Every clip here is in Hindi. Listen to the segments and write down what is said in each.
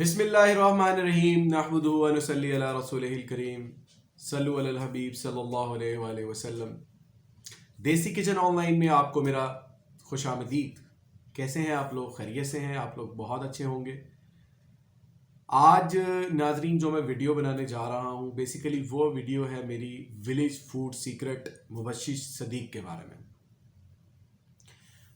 बिस्मिल्लाहिर्रहमानिर्रहीम नहमदुहु व नुसल्ली अला रसूलिहिल करीम सल्लु अलल हबीब सल्लल्लाहु अलैहि वसल्लम। देसी किचन ऑनलाइन में आपको मेरा खुशामदीद। कैसे हैं आप लोग? खैरियत से हैं? आप लोग बहुत अच्छे होंगे। आज नाजरीन जो मैं वीडियो बनाने जा रहा हूँ बेसिकली वो वीडियो है मेरी village food secret Mubashir Sadiq के बारे में।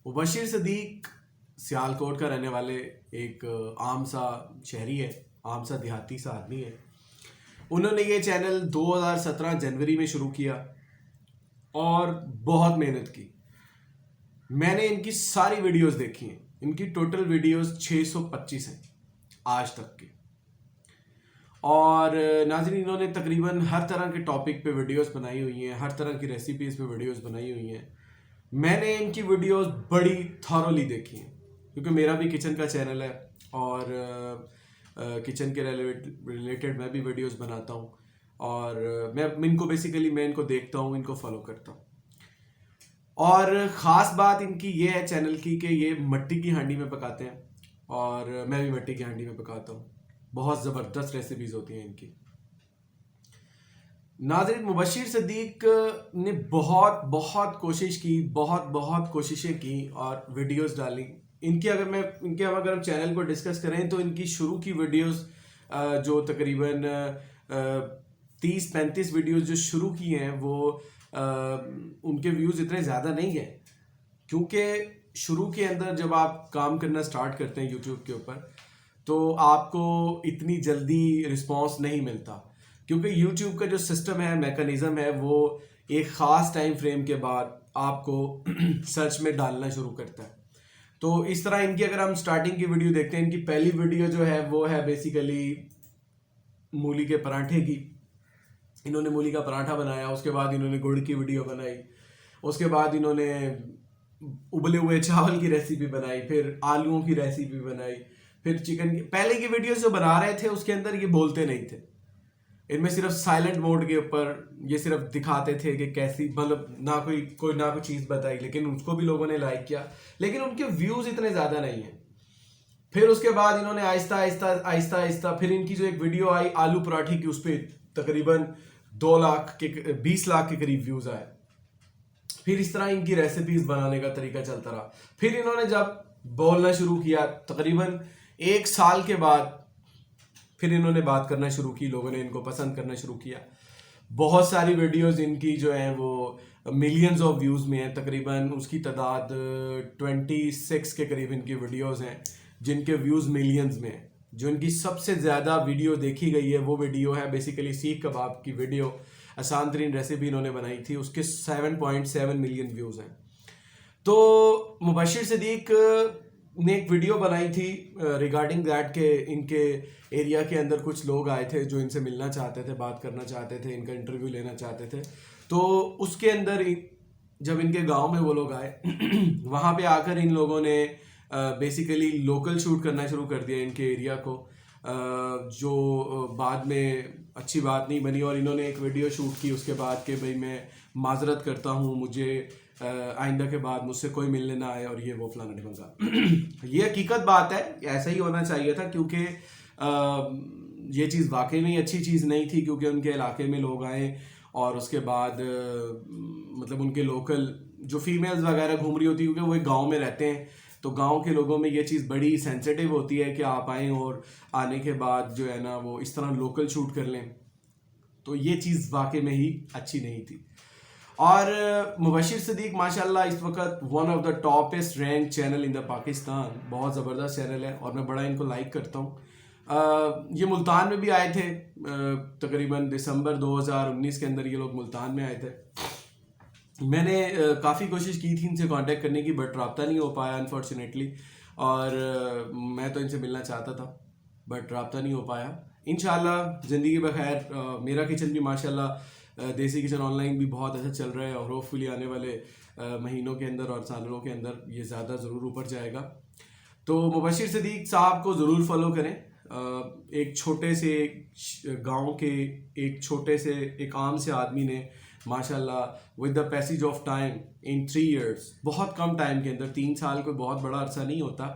मुबशिर सदीक सियालकोट का रहने वाले एक आम सा शहरी है, आम सा देहाती सा आदमी है। उन्होंने ये चैनल 2017 जनवरी में शुरू किया और बहुत मेहनत की। मैंने इनकी सारी वीडियोस देखी हैं। इनकी टोटल वीडियोस 625 हैं आज तक की। और नाज़रीन इन्होंने तकरीबन हर तरह के टॉपिक पे वीडियोस बनाई हुई हैं, हर तरह की रेसिपीज़ पे वीडियोस बनाई हुई हैं। मैंने इनकी वीडियोस बड़ी थॉरोली देखी हैं क्योंकि मेरा भी किचन का चैनल है और किचन के रिलेटेड मैं भी वीडियोस बनाता हूँ और मैं इनको देखता हूँ, इनको फॉलो करता हूँ। और ख़ास बात इनकी ये है चैनल की कि ये मिट्टी की हांडी में पकाते हैं और मैं भी मिट्टी की हांडी में पकाता हूँ। बहुत ज़बरदस्त रेसिपीज़ होती हैं इनकी। नाज़रीन मुबशिर सदीक ने बहुत कोशिश की, बहुत कोशिशें की और वीडियोस डाली। इनके अगर हम चैनल को डिस्कस करें तो इनकी शुरू की वीडियोस जो तकरीबन 30-35 वीडियोस जो शुरू की हैं वो उनके व्यूज़ इतने ज़्यादा नहीं हैं क्योंकि शुरू के अंदर जब आप काम करना स्टार्ट करते हैं यूट्यूब के ऊपर तो आपको इतनी जल्दी रिस्पॉन्स नहीं मिलता क्योंकि यूट्यूब का जो सिस्टम है, मैकेनिज़्म है, वो एक ख़ास टाइम फ्रेम के बाद आपको सर्च में डालना शुरू करता है। तो इस तरह इनकी अगर हम स्टार्टिंग की वीडियो देखते हैं, इनकी पहली वीडियो जो है वो है बेसिकली मूली के पराठे की। इन्होंने मूली का पराठा बनाया, उसके बाद इन्होंने गुड़ की वीडियो बनाई, उसके बाद इन्होंने उबले हुए चावल की रेसिपी बनाई, फिर आलूओं की रेसिपी बनाई, फिर चिकन की। पहले की वीडियोस जो बना रहे थे उसके अंदर ये बोलते नहीं थे, इनमें सिर्फ साइलेंट मोड के ऊपर ये सिर्फ दिखाते थे कि कैसी, मतलब ना कोई चीज़ बताई, लेकिन उसको भी लोगों ने लाइक किया, लेकिन उनके व्यूज़ इतने ज़्यादा नहीं हैं। फिर उसके बाद इन्होंने आहिस्ता आहिस्ता फिर इनकी जो एक वीडियो आई आलू पराठे की, उस पर तकरीबन 20 लाख के करीब व्यूज़ आए। फिर इस तरह इनकी रेसिपीज़ बनाने का तरीका चलता रहा। फिर इन्होंने जब बोलना शुरू किया तकरीबन 1 साल के बाद फिर इन्होंने बात करना शुरू की, लोगों ने इनको पसंद करना शुरू किया। बहुत सारी वीडियोस इनकी जो हैं वो मिलियंस ऑफ व्यूज़ में हैं। तकरीबन उसकी तादाद 26 के करीब इनकी वीडियोस हैं जिनके व्यूज़ मिलियंस में हैं। जो इनकी सबसे ज़्यादा वीडियो देखी गई है वो वीडियो है बेसिकली सीख कबाब की वीडियो, आसान तरीन रेसिपी इन्होंने बनाई थी, उसके 7.7 मिलियन व्यूज़ हैं। तो मुबशिर सदीक ने एक वीडियो बनाई थी रिगार्डिंग दैट के इनके एरिया के अंदर कुछ लोग आए थे जो इनसे मिलना चाहते थे, बात करना चाहते थे, इनका इंटरव्यू लेना चाहते थे। तो उसके अंदर जब इनके गांव में वो लोग आए वहाँ पे आकर इन लोगों ने बेसिकली लोकल शूट करना शुरू कर दिया इनके एरिया को, जो बाद में अच्छी बात नहीं बनी। और इन्होंने एक वीडियो शूट की उसके बाद कि भाई मैं माजरत करता हूँ, मुझे आइंदा के बाद मुझसे कोई मिलने ना आए और ये वो फलाना ढिमका। ये हकीकत बात है, ऐसा ही होना चाहिए था क्योंकि ये चीज़ वाकई में अच्छी चीज़ नहीं थी क्योंकि उनके इलाके में लोग आए और उसके बाद मतलब उनके लोकल जो फीमेल्स वगैरह घूम रही होती है क्योंकि वो एक गाँव में रहते हैं, तो गांव के लोगों में ये चीज़ बड़ी सेंसिटिव होती है कि आप आएँ और आने के बाद जो है ना वो इस तरह लोकल शूट कर लें। तो ये चीज़ वाकई में ही अच्छी नहीं थी। और मुबशिर सदीक माशाल्लाह इस वक्त one of the toppest rank channel in the Pakistan, बहुत ज़बरदस्त चैनल है और मैं बड़ा इनको लाइक करता हूँ। ये मुल्तान में भी आए थे तकरीबन दिसंबर 2019 के अंदर ये लोग मुल्तान में आए थे। मैंने काफ़ी कोशिश की थी इनसे कांटेक्ट करने की बट रब्ता नहीं हो पाया अनफॉर्चुनेटली, और मैं तो इनसे मिलना चाहता था बट रब्ता नहीं हो पाया। इंशाल्लाह ज़िंदगी बखैर। मेरा किचन भी माशाल्लाह देसी किचन ऑनलाइन भी बहुत अच्छा चल रहा है और होपफुली आने वाले महीनों के अंदर और सालों के अंदर ये ज़्यादा ज़रूर ऊपर जाएगा। तो मुबशिर सदीक साहब को ज़रूर फॉलो करें। एक छोटे से गांव के एक आम से आदमी ने माशाल्लाह with the passage of time in 3 years, बहुत कम टाइम के अंदर, 3 साल कोई बहुत बड़ा अरसा नहीं होता,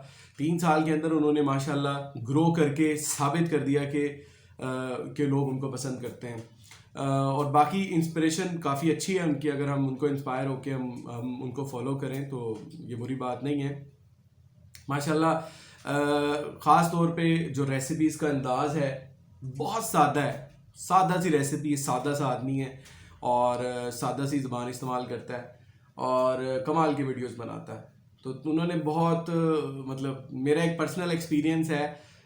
3 साल के अंदर उन्होंने माशाल्लाह ग्रो करके साबित कर दिया कि लोग उनको पसंद करते हैं। और बाकी इंस्पिरेशन काफ़ी अच्छी है उनकी, अगर हम उनको इंस्पायर होकर हम उनको फॉलो करें तो ये बुरी बात नहीं है माशाल्लाह। ख़ास तौर पे जो रेसिपीज़ का अंदाज़ है बहुत सादा है, सादा सी रेसिपी, सादा सा आदमी है और सादा सी ज़बान इस्तेमाल करता है और कमाल की वीडियोस बनाता है। तो उन्होंने बहुत मतलब मेरा एक पर्सनल एक्सपीरियंस है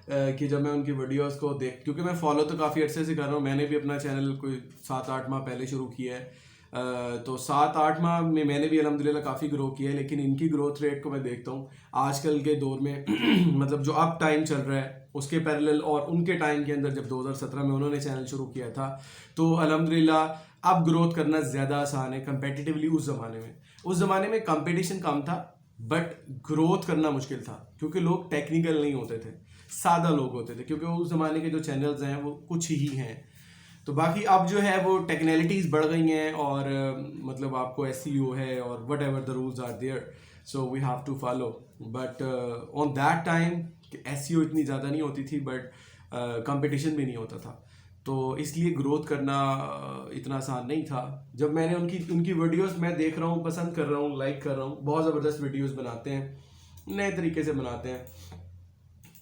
कि जब मैं उनकी वीडियोस को क्योंकि मैं फॉलो तो काफ़ी अर्से से कर रहा हूँ, मैंने भी अपना चैनल कोई 7-8 माह पहले शुरू किया है। तो 7-8 माह में मैंने भी अल्हम्दुलिल्लाह काफ़ी ग्रो किया है, लेकिन इनकी ग्रोथ रेट को मैं देखता हूँ आजकल के दौर में मतलब जो अब टाइम चल रहा है उसके पैरेलल और उनके टाइम के अंदर जब 2017 में उन्होंने चैनल शुरू किया था तो अल्हम्दुलिल्लाह अब ग्रोथ करना ज़्यादा आसान है कंपेटिटिवली। उस ज़माने में कंपटीशन कम था बट ग्रोथ करना मुश्किल था क्योंकि लोग टेक्निकल नहीं होते थे, सादा लोग होते थे, क्योंकि उस ज़माने के जो चैनल्स हैं वो कुछ ही हैं। तो बाकी अब जो है वो टेक्निकलिटीज़ बढ़ गई हैं और मतलब आपको SEO है और whatever the rules are there, so we have to follow. But on that time SEO इतनी ज़्यादा नहीं होती थी बट कंपटीशन भी नहीं होता था, तो इसलिए ग्रोथ करना इतना आसान नहीं था। जब मैंने उनकी वीडियोस मैं देख रहा हूँ, पसंद कर रहा हूँ, लाइक कर रहा हूँ, बहुत ज़बरदस्त वीडियोस बनाते हैं, नए तरीके से बनाते हैं।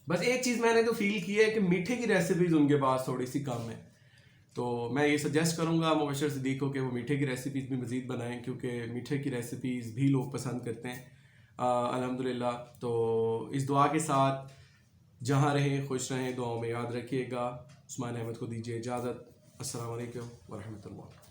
बस एक चीज़ मैंने तो फील की है कि मीठे की रेसिपीज़ उनके पास थोड़ी सी कम है, तो मैं ये सजेस्ट करूँगा मुबशर सिद्दीक़ को कि वो मीठे की रेसिपीज़ भी मज़ीद बनाएं क्योंकि मीठे की रेसिपीज़ भी लोग पसंद करते हैं अल्हम्दुलिल्लाह। तो इस दुआ के साथ जहाँ रहें खुश रहें, दुआओं में याद रखिएगा। उस्मान अहमद को दीजिए इजाज़त। अस्सलाम वालेकुम व रहमतुल्लाह।